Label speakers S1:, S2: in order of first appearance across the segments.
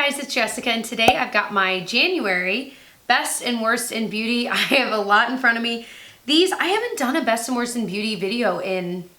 S1: guys, it's Jessica, and today I've got my January best and worst in beauty. I have a lot in front of me. I haven't done a best and worst in beauty video in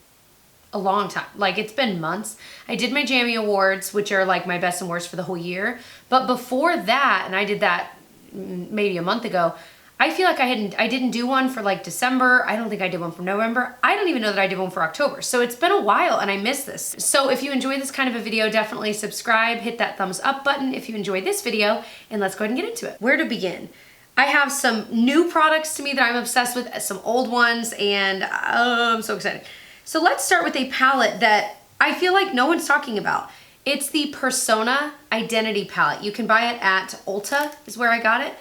S1: a long time. Like, it's been months. I did my Jammy Awards, which are like my best and worst for the whole year. But before that, and I did that maybe a month ago, I feel like I didn't do one for like December. I don't think I did one for November. I don't even know that I did one for October. So it's been a while and I missed this. So if you enjoy this kind of a video, definitely subscribe, hit that thumbs up button if you enjoy this video, and let's go ahead and get into it. Where to begin? I have some new products to me that I'm obsessed with, some old ones, and I'm so excited. So let's start with a palette that I feel like no one's talking about. It's the Persona Identity Palette. You can buy it at Ulta, is where I got it.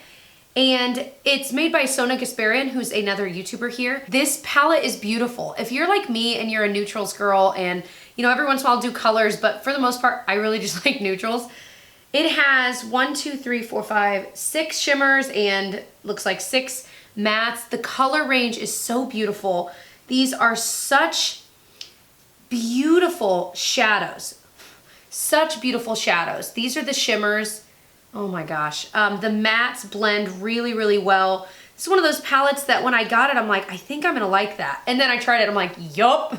S1: And it's made by Sona Gasparian, who's another YouTuber here. This palette is beautiful. If you're like me and you're a neutrals girl, and you know, every once in a while I'll do colors, but for the most part, I really just like neutrals. It has 6 shimmers and looks like 6 mattes. The color range is so beautiful. These are such beautiful shadows. Such beautiful shadows. These are the shimmers. Oh my gosh. The mattes blend really, really well. It's one of those palettes that when I got it, I'm like, I think I'm gonna like that. And then I tried it, I'm like, yup.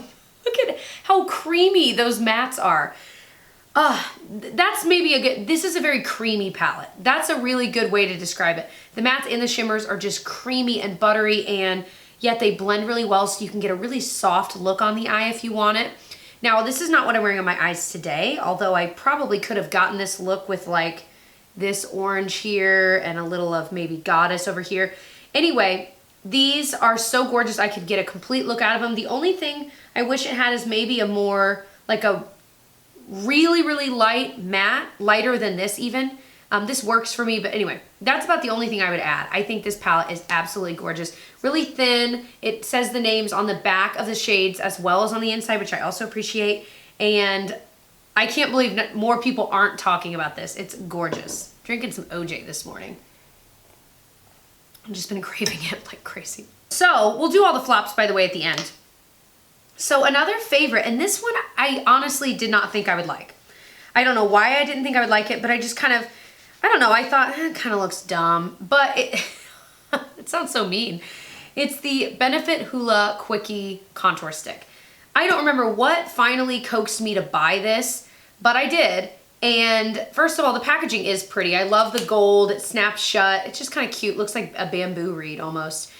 S1: Look at how creamy those mattes are. That's maybe a good, this is a very creamy palette. That's a really good way to describe it. The mattes and the shimmers are just creamy and buttery, and yet they blend really well, so you can get a really soft look on the eye if you want it. Now, this is not what I'm wearing on my eyes today, although I probably could have gotten this look with like this orange here and a little of maybe Goddess over here. Anyway, these are so gorgeous. I could get a complete look out of them. The only thing I wish it had is maybe a more, like a really, really light matte, lighter than this even. This works for me, but anyway, that's about the only thing I would add. I think this palette is absolutely gorgeous. Really thin. It says the names on the back of the shades as well as on the inside, which I also appreciate. And I can't believe that more people aren't talking about this. It's gorgeous. Drinking some OJ this morning. I've just been craving it like crazy. So we'll do all the flops, by the way, at the end. So another favorite, and this one I honestly did not think I would like. I don't know why I didn't think I would like it, but I just kind of, I don't know, I thought, it kind of looks dumb, but it, it sounds so mean. It's the Benefit Hoola Quickie Contour Stick. I don't remember what finally coaxed me to buy this, but I did. And first of all, the packaging is pretty. I love the gold. It snaps shut. It's just kind of cute. Looks like a bamboo reed almost.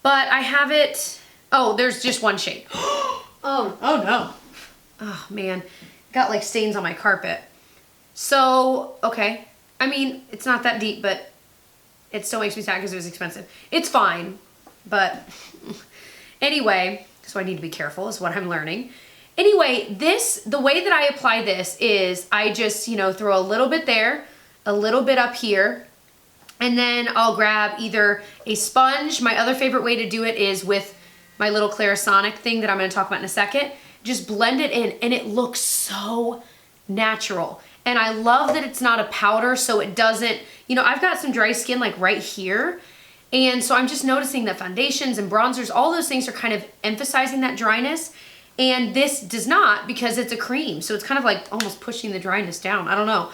S1: But I have it. Oh, there's just one shade. Oh no. Oh man, got like stains on my carpet. So, okay. I mean, it's not that deep, but it still makes me sad because it was expensive. It's fine, but anyway, so I need to be careful is what I'm learning. Anyway, the way that I apply this is I just, you know, throw a little bit there, a little bit up here, and then I'll grab either a sponge. My other favorite way to do it is with my little Clarisonic thing that I'm going to talk about in a second. Just blend it in, and it looks so natural. And I love that it's not a powder, so it doesn't, you know, I've got some dry skin like right here. And so I'm just noticing that foundations and bronzers, all those things are kind of emphasizing that dryness. And this does not, because it's a cream. So it's kind of like almost pushing the dryness down. I don't know.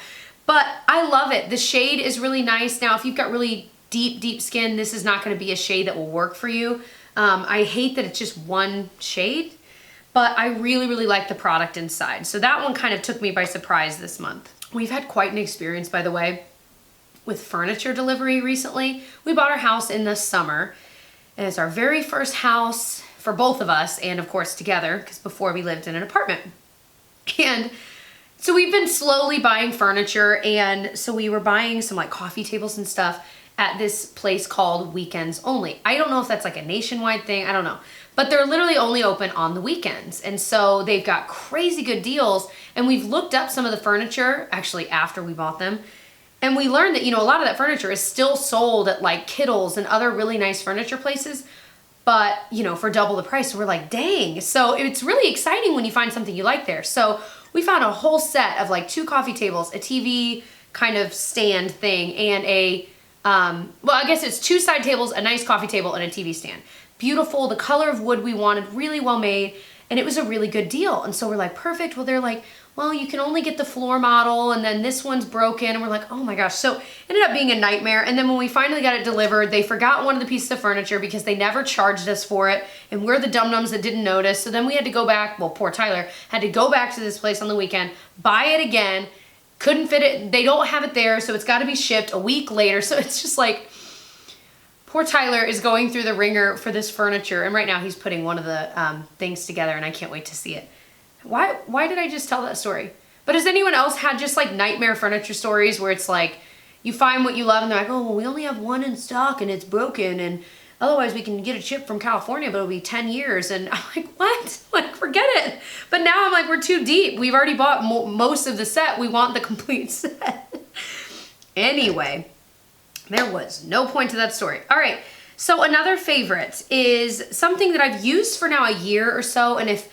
S1: But I love it. The shade is really nice. Now, if you've got really deep, deep skin, this is not going to be a shade that will work for you. I hate that it's just one shade, but I really, really like the product inside. So that one kind of took me by surprise this month. We've had quite an experience, by the way, with furniture delivery recently. We bought our house in the summer, and it's our very first house for both of us, and of course together, because before we lived in an apartment. And so we've been slowly buying furniture, and so we were buying some like coffee tables and stuff at this place called Weekends Only. I don't know if that's like a nationwide thing, I don't know. But they're literally only open on the weekends. And so they've got crazy good deals, and we've looked up some of the furniture, actually after we bought them, and we learned that, you know, a lot of that furniture is still sold at like Kittle's and other really nice furniture places, but, you know, for double the price. So we're like, dang. So it's really exciting when you find something you like there. So we found a whole set of like 2 coffee tables, a TV kind of stand thing, and a, well, I guess it's 2 side tables, a nice coffee table, and a TV stand. Beautiful, the color of wood we wanted, really well made, and it was a really good deal. And so we're like, perfect. Well, they're like, well, you can only get the floor model, and then this one's broken, and we're like, oh my gosh. So it ended up being a nightmare. And then when we finally got it delivered, they forgot one of the pieces of furniture because they never charged us for it, and we're the dum-dums that didn't notice. So then we had to go back, well, poor Tyler had to go back to this place on the weekend, buy it again, couldn't fit it, they don't have it there, so it's got to be shipped a week later. So it's just like, poor Tyler is going through the ringer for this furniture, and right now he's putting one of the things together, and I can't wait to see it. Why did I just tell that story? But has anyone else had just like nightmare furniture stories where it's like, you find what you love and they're like, oh, well, we only have one in stock and it's broken, and otherwise we can get it shipped from California, but it'll be 10 years. And I'm like, what? Like, forget it. But now I'm like, we're too deep. We've already bought most of the set. We want the complete set. Anyway, there was no point to that story. All right, so another favorite is something that I've used for now a year or so, and if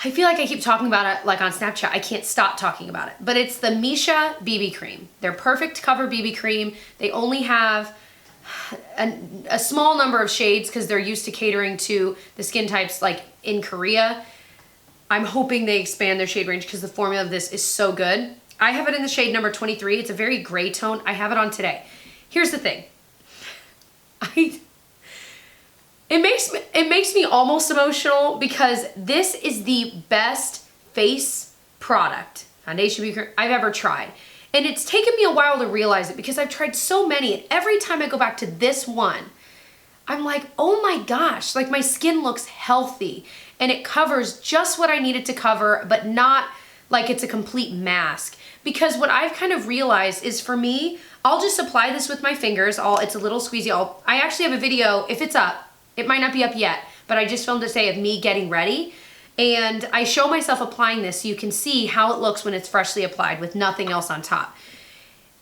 S1: I feel like I keep talking about it like on Snapchat, I can't stop talking about it, but it's the Missha BB cream. They're perfect cover BB cream. They only have a small number of shades because they're used to catering to the skin types like in Korea. I'm hoping they expand their shade range because the formula of this is so good. I have it in the shade number 23. It's a very gray tone. I have it on today. Here's the thing. It makes me almost emotional because this is the best face product, foundation I've ever tried. And it's taken me a while to realize it because I've tried so many, and every time I go back to this one, I'm like, oh my gosh, like my skin looks healthy and it covers just what I need it to cover, but not like it's a complete mask. Because what I've kind of realized is, for me, I'll just apply this with my fingers. It's a little squeezy. I actually have a video, if it's up, it might not be up yet, but I just filmed today of me getting ready. And I show myself applying this so you can see how it looks when it's freshly applied with nothing else on top.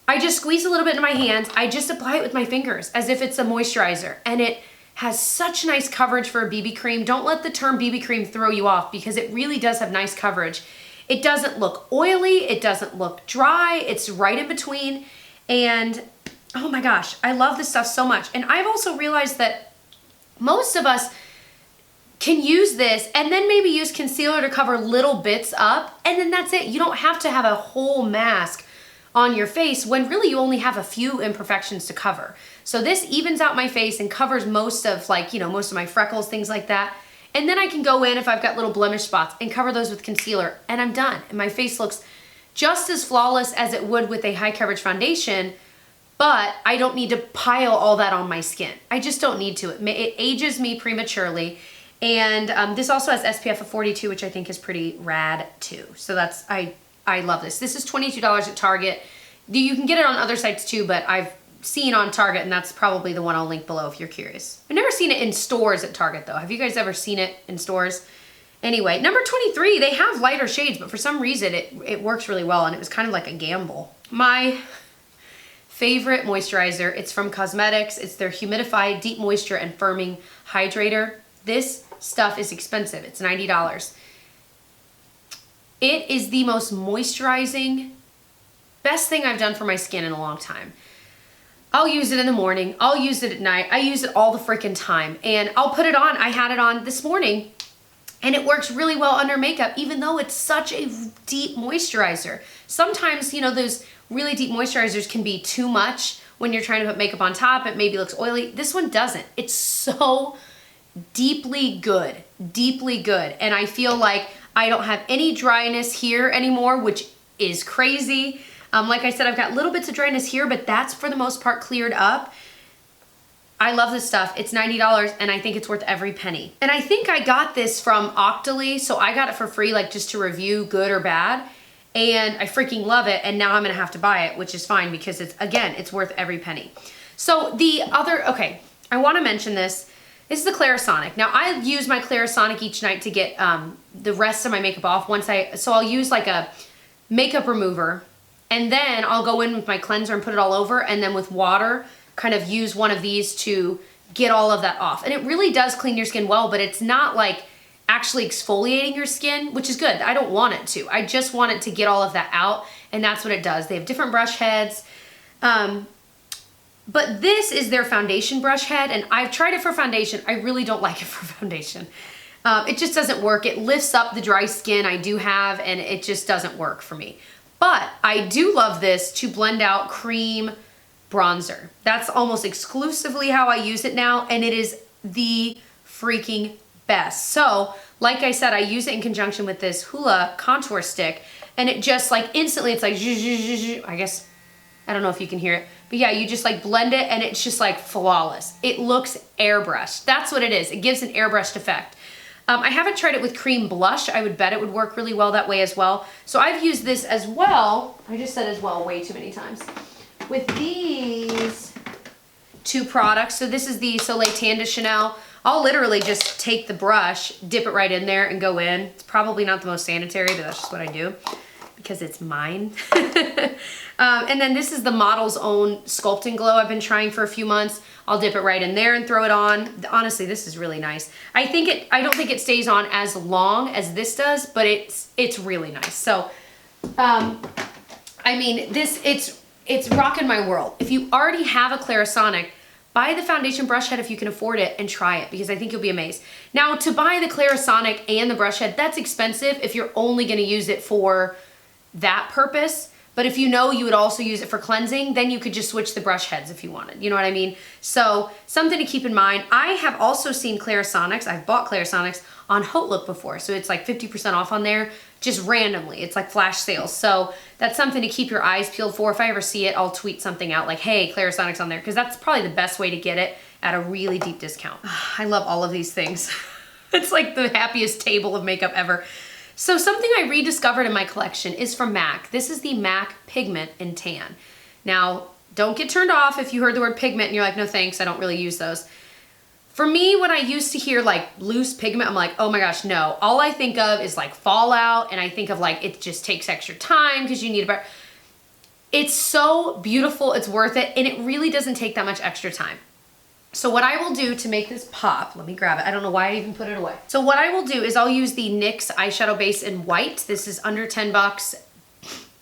S1: I just squeeze a little bit in my hands. I just apply it with my fingers as if it's a moisturizer. And it has such nice coverage for a BB cream. Don't let the term BB cream throw you off because it really does have nice coverage. It doesn't look oily. It doesn't look dry. It's right in between. And oh my gosh, I love this stuff so much. And I've also realized that most of us can use this and then maybe use concealer to cover little bits up, and then that's it. You don't have to have a whole mask on your face when really you only have a few imperfections to cover. So this evens out my face and covers most of, like, you know, most of my freckles, things like that. And then I can go in if I've got little blemish spots and cover those with concealer, and I'm done. And my face looks just as flawless as it would with a high coverage foundation, but I don't need to pile all that on my skin. I just don't need to. It ages me prematurely. And this also has SPF of 42, which I think is pretty rad too. So that's, I love this. This is $22 at Target. You can get it on other sites too, but I've seen on Target, and that's probably the one I'll link below if you're curious. I've never seen it in stores at Target though. Have you guys ever seen it in stores? Anyway, number 23, they have lighter shades, but for some reason it works really well, and it was kind of like a gamble. My favorite moisturizer, it's from CosMedix. It's their Humidify Deep Moisture and Firming Hydrator. This stuff is expensive. It's $90. It is the most moisturizing, best thing I've done for my skin in a long time. I'll use it in the morning. I'll use it at night. I use it all the freaking time. And I'll put it on. I had it on this morning, and it works really well under makeup, even though it's such a deep moisturizer. Sometimes, you know, those really deep moisturizers can be too much when you're trying to put makeup on top. It maybe looks oily. This one doesn't. It's so deeply good, and I feel like I don't have any dryness here anymore, which is crazy. Like I said, I've got little bits of dryness here, but that's for the most part cleared up. I love this stuff. It's $90, and I think it's worth every penny. And I think I got this from Octoly, so I got it for free, like just to review good or bad, and I freaking love it, and now I'm gonna have to buy it, which is fine because it's, again, it's worth every penny. So the other, okay, I wanna mention this. This is the Clarisonic. Now I use my Clarisonic each night to get the rest of my makeup off. So I'll use like a makeup remover, and then I'll go in with my cleanser and put it all over, and then with water, kind of use one of these to get all of that off. And it really does clean your skin well, but it's not like actually exfoliating your skin, which is good. I don't want it to. I just want it to get all of that out, and that's what it does. They have different brush heads. But this is their foundation brush head, and I've tried it for foundation. I really don't like it for foundation. It just doesn't work. It lifts up the dry skin I do have, and it just doesn't work for me. But I do love this to blend out cream bronzer. That's almost exclusively how I use it now, and it is the freaking best. So, like I said, I use it in conjunction with this Hoola contour stick, and it just like instantly, it's like, I guess, I don't know if you can hear it, but yeah, you just like blend it and it's just like flawless. It looks airbrushed. That's what it is. It gives an airbrushed effect. I haven't tried it with cream blush. I would bet it would work really well that way as well. So I've used this as well. I just said as well way too many times. With these two products, so this is the Soleil Tan de Chanel. I'll literally just take the brush, dip it right in there and go in. It's probably not the most sanitary, but that's just what I do because it's mine. And then this is the Model's Own Sculpt and Glow I've been trying for a few months. I'll dip it right in there and throw it on. Honestly, this is really nice. I don't think it stays on as long as this does, but it's really nice. So, I mean, it's rocking my world. If you already have a Clarisonic, buy the foundation brush head if you can afford it and try it, because I think you'll be amazed. Now, to buy the Clarisonic and the brush head, that's expensive if you're only gonna use it for that purpose. But if you know you would also use it for cleansing, then you could just switch the brush heads if you wanted. You know what I mean? So something to keep in mind. I have also seen Clarisonics. I've bought Clarisonics on Hotlook before. So it's like 50% off on there just randomly. It's like flash sales. So that's something to keep your eyes peeled for. If I ever see it, I'll tweet something out like, hey, Clarisonics on there. Because that's probably the best way to get it at a really deep discount. I love all of these things. It's like the happiest table of makeup ever. So something I rediscovered in my collection is from MAC. This is the MAC Pigment in Tan. Now, don't get turned off if you heard the word pigment and you're like, no thanks, I don't really use those. For me, when I used to hear like loose pigment, I'm like, oh my gosh, no. All I think of is like fallout, and I think of like, it just takes extra time because you need a better. It's so beautiful, it's worth it, and it really doesn't take that much extra time. So what I will do to make this pop, let me grab it. I don't know why I even put it away. So what I will do is I'll use the NYX eyeshadow base in white. This is under 10 bucks.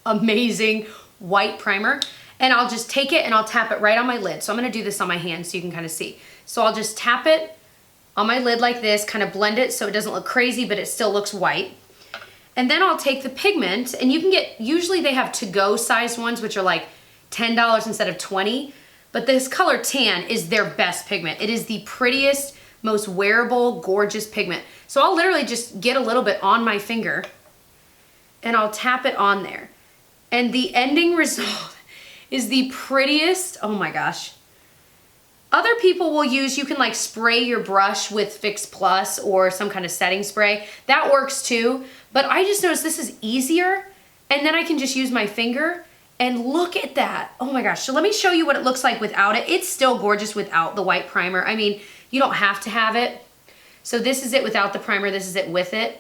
S1: Amazing white primer. And I'll just take it and I'll tap it right on my lid. So I'm gonna do this on my hand so you can kind of see. So I'll just tap it on my lid like this, kind of blend it so it doesn't look crazy, but it still looks white. And then I'll take the pigment, and you can get, usually they have to-go size ones, which are like $10 instead of $20. But this color Tan is their best pigment. It is the prettiest, most wearable, gorgeous pigment. So I'll literally just get a little bit on my finger and I'll tap it on there. And the ending result is the prettiest, oh my gosh. Other people will use, you can like spray your brush with Fix Plus or some kind of setting spray. That works too. But I just noticed this is easier, and then I can just use my finger. And look at that. Oh my gosh. So let me show you what it looks like without it. It's still gorgeous without the white primer. I mean, you don't have to have it. So this is it without the primer. This is it with it.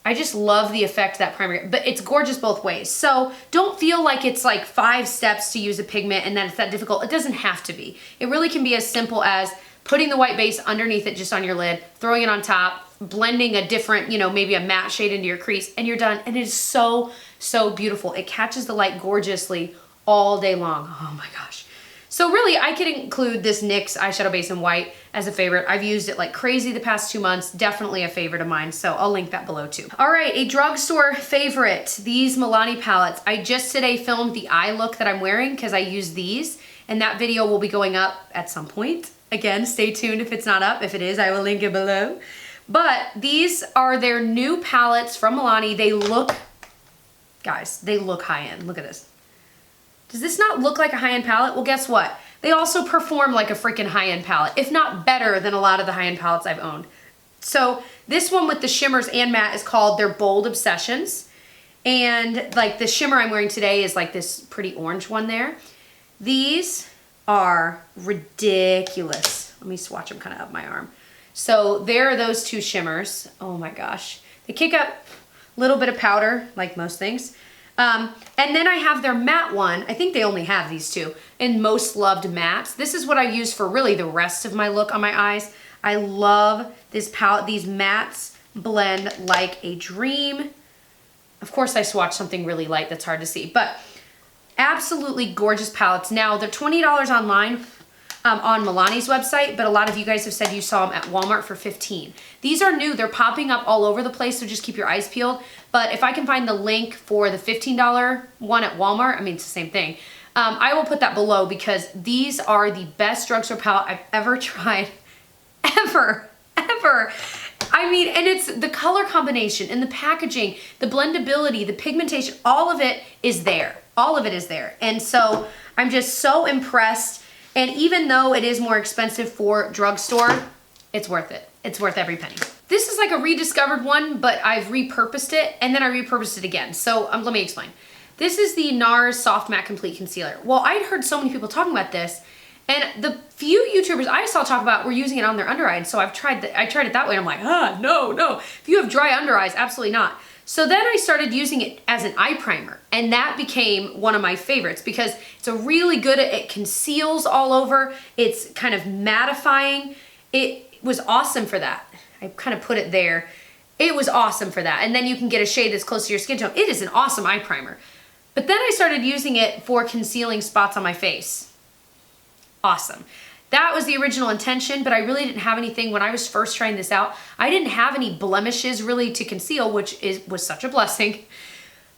S1: I just love the effect that primer, but it's gorgeous both ways. So don't feel like it's like 5 steps to use a pigment and that it's that difficult. It doesn't have to be. It really can be as simple as putting the white base underneath it just on your lid, throwing it on top, blending a different, you know, maybe a matte shade into your crease, and you're done. And it is so, so beautiful. It catches the light gorgeously all day long. Oh my gosh. So really, I could include this NYX eyeshadow base in white as a favorite. I've used it like crazy the past 2 months. Definitely a favorite of mine, so I'll link that below too. All right, a drugstore favorite, these Milani palettes. I just today filmed the eye look that I'm wearing because I use these, and that video will be going up at some point. Again, stay tuned if it's not up. If it is, I will link it below. But these are their new palettes from Milani. They look, guys, they look high-end. Look at this. Does this not look like a high-end palette? Well, guess what? They also perform like a freaking high-end palette, if not better than a lot of the high-end palettes I've owned. So this one with the shimmers and matte is called their Bold Obsessions. And like the shimmer I'm wearing today is like this pretty orange one there. These are ridiculous. Let me swatch them kind of up my arm. So there are those two shimmers. Oh my gosh. They kick up a little bit of powder, like most things. And then I have their matte one. I think they only have these two in Most Loved Mattes. This is what I use for really the rest of my look on my eyes. I love this palette. These mattes blend like a dream. Of course, I swatched something really light that's hard to see, but absolutely gorgeous palettes. Now, they're $20 online. on Milani's website, but a lot of you guys have said you saw them at Walmart for $15. These are new. They're popping up all over the place, so just keep your eyes peeled. But if I can find the link for the $15 one at Walmart, I mean, it's the same thing. I will put that below because these are the best drugstore palette I've ever tried. Ever. I mean, and it's the color combination and the packaging, the blendability, the pigmentation, all of it is there. All of it is there. And so I'm just so impressed. And even though it is more expensive for drugstore, it's worth it. It's worth every penny. This is like a rediscovered one, but I've repurposed it and then I repurposed it again. So let me explain. This is the NARS Soft Matte Complete Concealer. Well, I'd heard so many people talking about this, and the few YouTubers I saw talk about were using it on their under eye, and so I tried it that way, and I'm like, no. If you have dry under eyes, absolutely not. So then I started using it as an eye primer, and that became one of my favorites because it's a really good, it conceals all over, it's kind of mattifying. It was awesome for that. I kind of put it there. It was awesome for that. And then you can get a shade that's close to your skin tone. It is an awesome eye primer. But then I started using it for concealing spots on my face. Awesome. That was the original intention, but I really didn't have anything when I was first trying this out. I didn't have any blemishes really to conceal, which was such a blessing.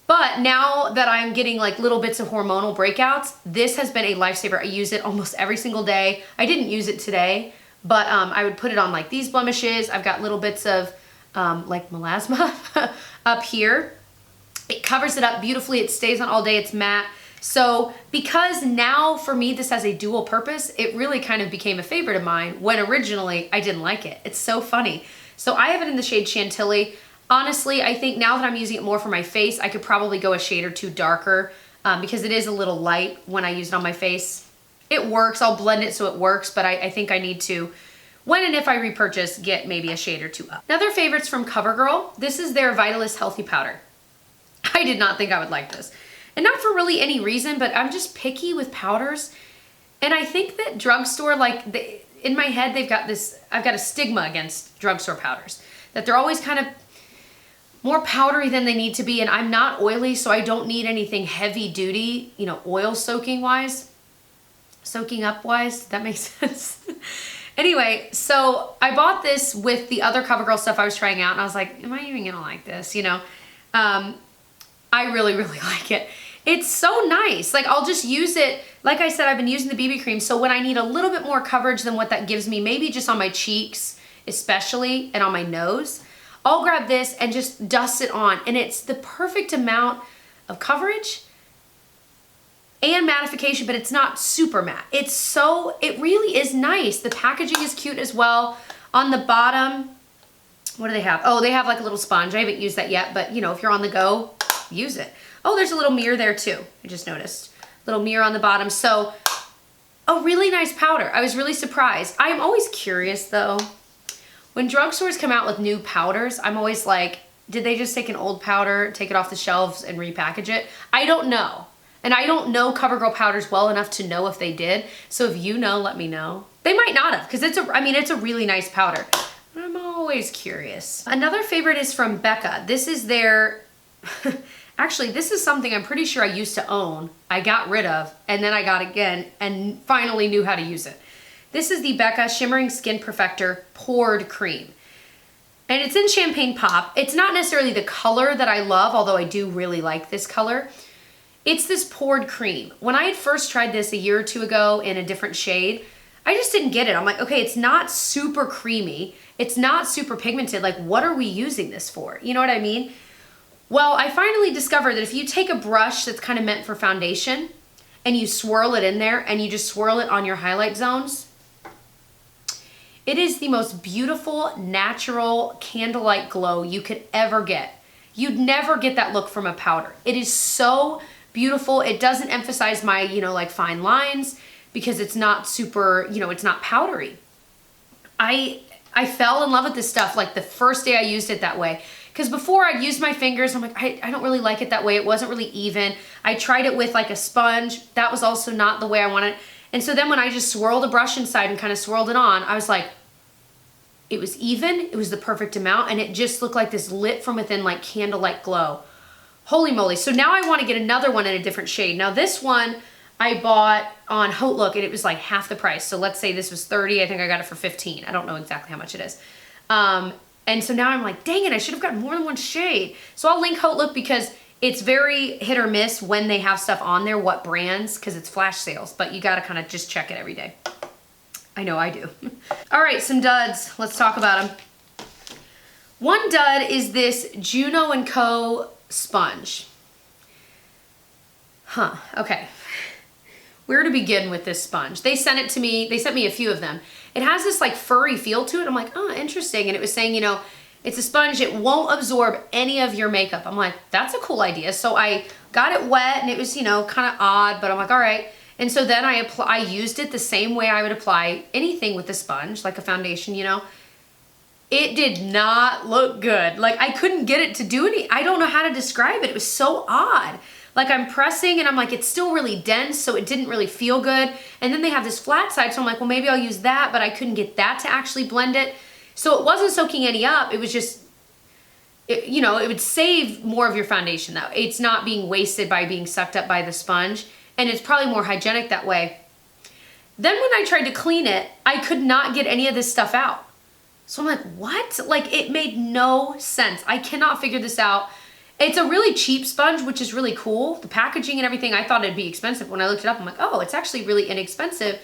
S1: But now that I'm getting like little bits of hormonal breakouts, this has been a lifesaver. I use it almost every single day. I didn't use it today, but I would put it on like these blemishes. I've got little bits of like melasma up here. It covers it up beautifully. It stays on all day. It's matte. So because now for me this has a dual purpose, it really kind of became a favorite of mine when originally I didn't like it. It's so funny. So I have it in the shade Chantilly. Honestly, I think now that I'm using it more for my face, I could probably go a shade or two darker because it is a little light when I use it on my face. It works. I'll blend it so it works, but I think I need to, when and if I repurchase, get maybe a shade or two up. Another favorite's from Covergirl. This is their Vitalist Healthy Powder. I did not think I would like this. And not for really any reason, but I'm just picky with powders. And I think that drugstore, like, in my head, they've got this, I've got a stigma against drugstore powders. That they're always kind of more powdery than they need to be. And I'm not oily, so I don't need anything heavy duty, you know, oil soaking wise. Soaking up wise, that makes sense. Anyway, so I bought this with the other CoverGirl stuff I was trying out, and I was like, am I even gonna like this, you know? I really like it. It's so nice. Like, I'll just use it. Like I said, I've been using the BB cream, so when I need a little bit more coverage than what that gives me, maybe just on my cheeks especially, and on my nose, I'll grab this and just dust it on, and it's the perfect amount of coverage and mattification, but it's not super matte. It really is nice. The packaging is cute as well. On the bottom, what do they have? Oh, they have like a little sponge. I haven't used that yet, but you know, if you're on the go, use it. Oh, there's a little mirror there too. I just noticed. Little mirror on the bottom. So, a really nice powder. I was really surprised. I am always curious though. When drugstores come out with new powders, I'm always like, did they just take an old powder, take it off the shelves and repackage it? I don't know. And I don't know CoverGirl powders well enough to know if they did. So if you know, let me know. They might not have, because it's a really nice powder. But I'm always curious. Another favorite is from Becca. This is their, actually this is something I'm pretty sure I used to own. I got rid of, and then I got again, and finally knew how to use it. This is the Becca Shimmering Skin Perfector Poured Cream. And it's in Champagne Pop. It's not necessarily the color that I love, although I do really like this color. It's this poured cream. When I had first tried this a year or two ago in a different shade, I just didn't get it. I'm like, okay, it's not super creamy. It's not super pigmented. Like, what are we using this for? You know what I mean? Well, I finally discovered that if you take a brush that's kind of meant for foundation and you swirl it in there and you just swirl it on your highlight zones, it is the most beautiful, natural candlelight glow you could ever get. You'd never get that look from a powder. It is so beautiful. It doesn't emphasize my, you know, like fine lines because it's not super, you know, it's not powdery. I fell in love with this stuff like the first day I used it that way. Because before I'd used my fingers, I'm like, I don't really like it that way. It wasn't really even. I tried it with like a sponge. That was also not the way I wanted. And so then when I just swirled a brush inside and kind of swirled it on, I was like, it was even, it was the perfect amount, and it just looked like this lit from within like candlelight glow. Holy moly. So now I want to get another one in a different shade. Now this one, I bought on Hoola, and it was like half the price. So let's say this was 30, I think I got it for 15. I don't know exactly how much it is. And so now I'm like, dang it, I should have gotten more than one shade. So I'll link Hoola because it's very hit or miss when they have stuff on there, what brands, because it's flash sales, but you gotta kind of just check it every day. I know I do. All right, some duds, let's talk about them. One dud is this Juno Co Sponge. Huh, okay. Where to begin with this sponge? They sent it to me, they sent me a few of them. It has this like furry feel to it. I'm like, oh, interesting. And it was saying, you know, it's a sponge, it won't absorb any of your makeup. I'm like, that's a cool idea. So I got it wet and it was, you know, kind of odd, but I'm like, all right. And so then I used it the same way I would apply anything with the sponge, like a foundation, you know. It did not look good. Like I couldn't get it to do any, I don't know how to describe it. It was so odd. Like I'm pressing and I'm like, it's still really dense, so it didn't really feel good. And then they have this flat side, so I'm like, well, maybe I'll use that, but I couldn't get that to actually blend it. So it wasn't soaking any up. It was just, you know, it would save more of your foundation though. It's not being wasted by being sucked up by the sponge, and it's probably more hygienic that way. Then when I tried to clean it, I could not get any of this stuff out. So I'm like, what? Like it made no sense. I cannot figure this out. It's a really cheap sponge, which is really cool. The packaging and everything, I thought it'd be expensive. When I looked it up, I'm like, oh, it's actually really inexpensive,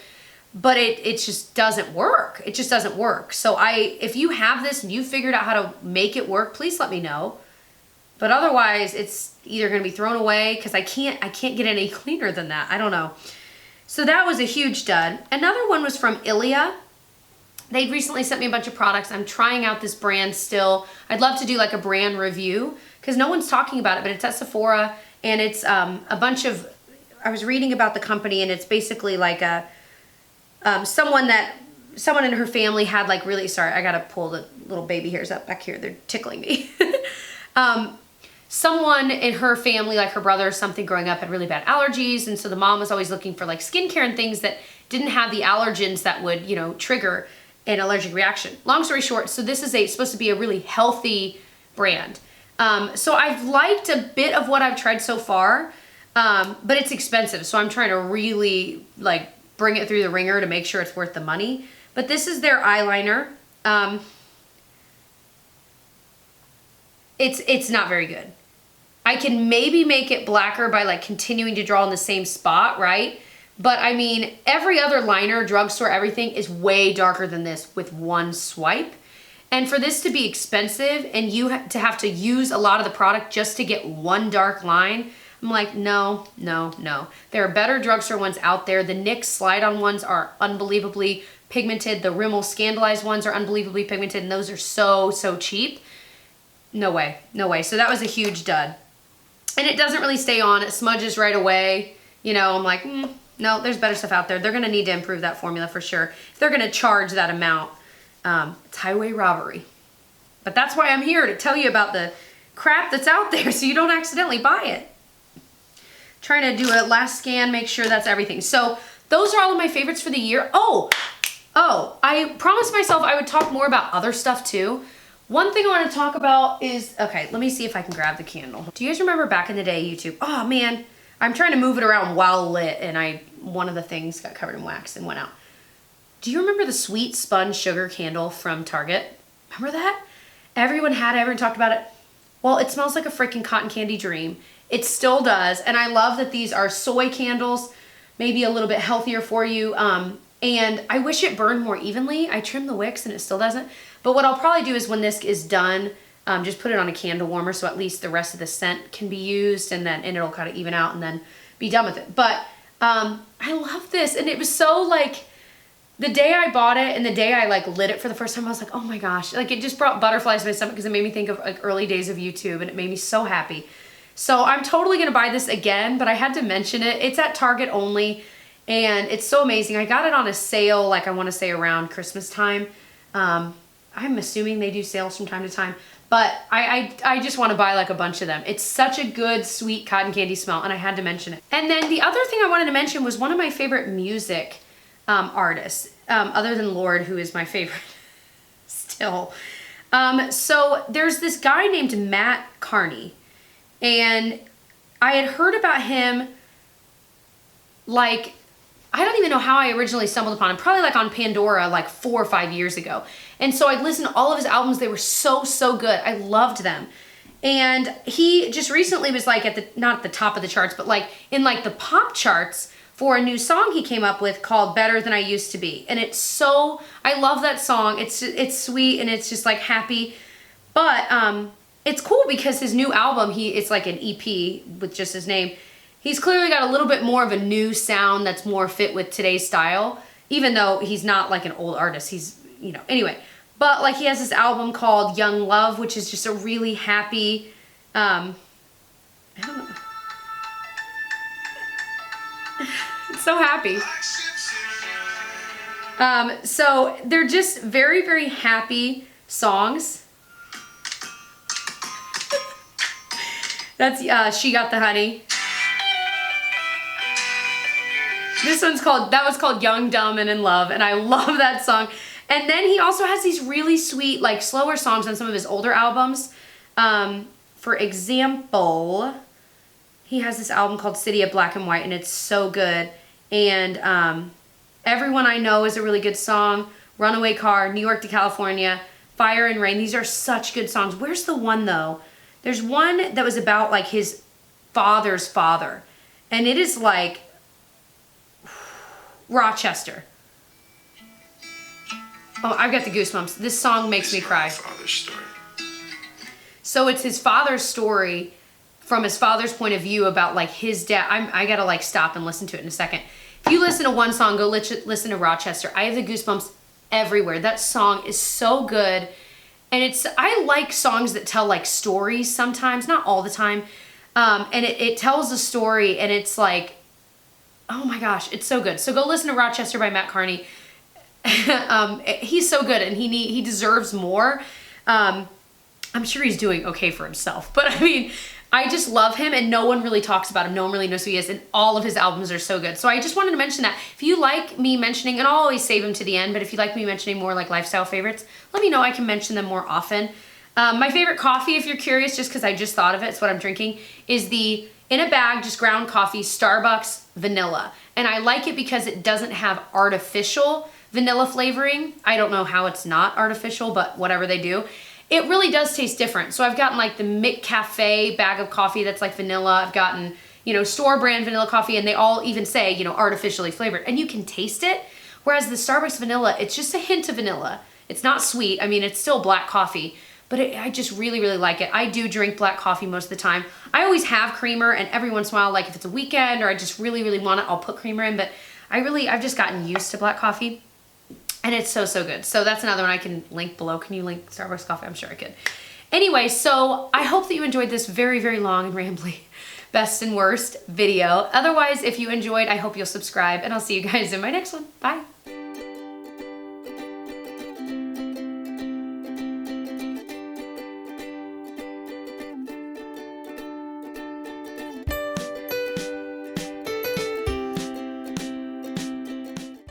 S1: but it just doesn't work. It just doesn't work. So if you have this and you figured out how to make it work, please let me know. But otherwise, it's either gonna be thrown away because I can't get any cleaner than that. I don't know. So that was a huge dud. Another one was from ILIA. They recently sent me a bunch of products. I'm trying out this brand still. I'd love to do like a brand review because no one's talking about it, but it's at Sephora and it's a bunch of, I was reading about the company and it's basically like a, someone in her family had like really, sorry, I gotta pull the little baby hairs up back here. They're tickling me. Someone in her family, like her brother or something growing up, had really bad allergies. And so the mom was always looking for like skincare and things that didn't have the allergens that would, you know, trigger an allergic reaction. Long story short, so this is supposed to be a really healthy brand. So I've liked a bit of what I've tried so far, but it's expensive. So I'm trying to really like bring it through the ringer to make sure it's worth the money. But this is their eyeliner. It's not very good. I can maybe make it blacker by like continuing to draw in the same spot, right? But I mean, every other liner, drugstore, everything is way darker than this with one swipe. And for this to be expensive and you to have to use a lot of the product just to get one dark line, I'm like, no, no, no. There are better drugstore ones out there. The NYX Slide On ones are unbelievably pigmented. The Rimmel Scandalized ones are unbelievably pigmented, and those are so, so cheap. No way, no way. So that was a huge dud. And it doesn't really stay on. It smudges right away. You know, I'm like, no, there's better stuff out there. They're gonna need to improve that formula for sure. If they're gonna charge that amount, it's highway robbery. But that's why I'm here, to tell you about the crap that's out there so you don't accidentally buy it. Trying to do a last scan, make sure that's everything. So those are all of my favorites for the year. Oh, I promised myself I would talk more about other stuff too. One thing I want to talk about is, okay, let me see if I can grab the candle. Do you guys remember back in the day, YouTube? Oh man, I'm trying to move it around while lit and one of the things got covered in wax and went out. Do you remember the sweet Spun sugar candle from Target? Remember that? Everyone had it, everyone talked about it. Well, it smells like a freaking cotton candy dream. It still does, and I love that these are soy candles, maybe a little bit healthier for you, and I wish it burned more evenly. I trimmed the wicks and it still doesn't. But what I'll probably do is when this is done, just put it on a candle warmer so at least the rest of the scent can be used, and it'll kind of even out and then be done with it. But I love this, and it was so like, the day I bought it and the day I like lit it for the first time, I was like, oh my gosh, like it just brought butterflies to my stomach because it made me think of like early days of YouTube, and it made me so happy. So I'm totally gonna buy this again, but I had to mention it. It's at Target only, and it's so amazing. I got it on a sale, like I wanna say around Christmas time. I'm assuming they do sales from time to time, but I just wanna buy like a bunch of them. It's such a good, sweet cotton candy smell, and I had to mention it. And then the other thing I wanted to mention was one of my favorite music artists, other than Lorde, who is my favorite still. So there's this guy named Matt Carney, and I had heard about him like, I don't even know how I originally stumbled upon him, probably like on Pandora like 4 or 5 years ago. And so I listened to all of his albums. They were so, so good. I loved them. And he just recently was like at the, not at the top of the charts, but like in like the pop charts for a new song he came up with called Better Than I Used to Be. And it's so, I love that song. It's sweet and it's just like happy. But it's cool because his new album, it's like an EP with just his name. He's clearly got a little bit more of a new sound that's more fit with today's style, even though he's not like an old artist. He's, you know, anyway. But like he has this album called Young Love, which is just a really happy, I don't know. It's so happy. So they're just very, very happy songs. That's She Got the Honey. This one's called, that was called Young, Dumb, and in Love, and I love that song. And then he also has these really sweet, like slower songs on some of his older albums. For example, he has this album called City of Black and White, and it's so good. And Everyone I Know is a really good song. Runaway Car, New York to California, Fire and Rain. These are such good songs. Where's the one though? There's one that was about like his father's father, and it is like Rochester. Oh, I've got the goosebumps. This song makes me cry. So it's his father's story from his father's point of view about like his dad. I gotta like stop and listen to it in a second. If you listen to one song, go listen to Rochester. I have the goosebumps everywhere. That song is so good. And I like songs that tell like stories sometimes, not all the time. And it tells a story and it's like, oh my gosh, it's so good. So go listen to Rochester by Matt Carney. He's so good and he deserves more. I'm sure he's doing okay for himself, but I mean, I just love him and no one really talks about him. No one really knows who he is, and all of his albums are so good. So I just wanted to mention that. If you like me mentioning, and I'll always save them to the end, but if you like me mentioning more like lifestyle favorites, let me know. I can mention them more often. My favorite coffee, if you're curious, just because I just thought of it, it's what I'm drinking, is the in a bag, just ground coffee, Starbucks vanilla. And I like it because it doesn't have artificial vanilla flavoring. I don't know how it's not artificial, but whatever they do. It really does taste different. So I've gotten like the McCafe bag of coffee that's like vanilla. I've gotten, you know, store brand vanilla coffee, and they all even say, you know, artificially flavored, and you can taste it. Whereas the Starbucks vanilla, it's just a hint of vanilla. It's not sweet. I mean, it's still black coffee, but I just really, really like it. I do drink black coffee most of the time. I always have creamer, and every once in a while, like if it's a weekend or I just really, really want it, I'll put creamer in, but I've just gotten used to black coffee. And it's so, so good. So that's another one I can link below. Can you link Starbucks coffee? I'm sure I could. Anyway, so I hope that you enjoyed this very, very long and rambly best and worst video. Otherwise, if you enjoyed, I hope you'll subscribe, and I'll see you guys in my next one. Bye.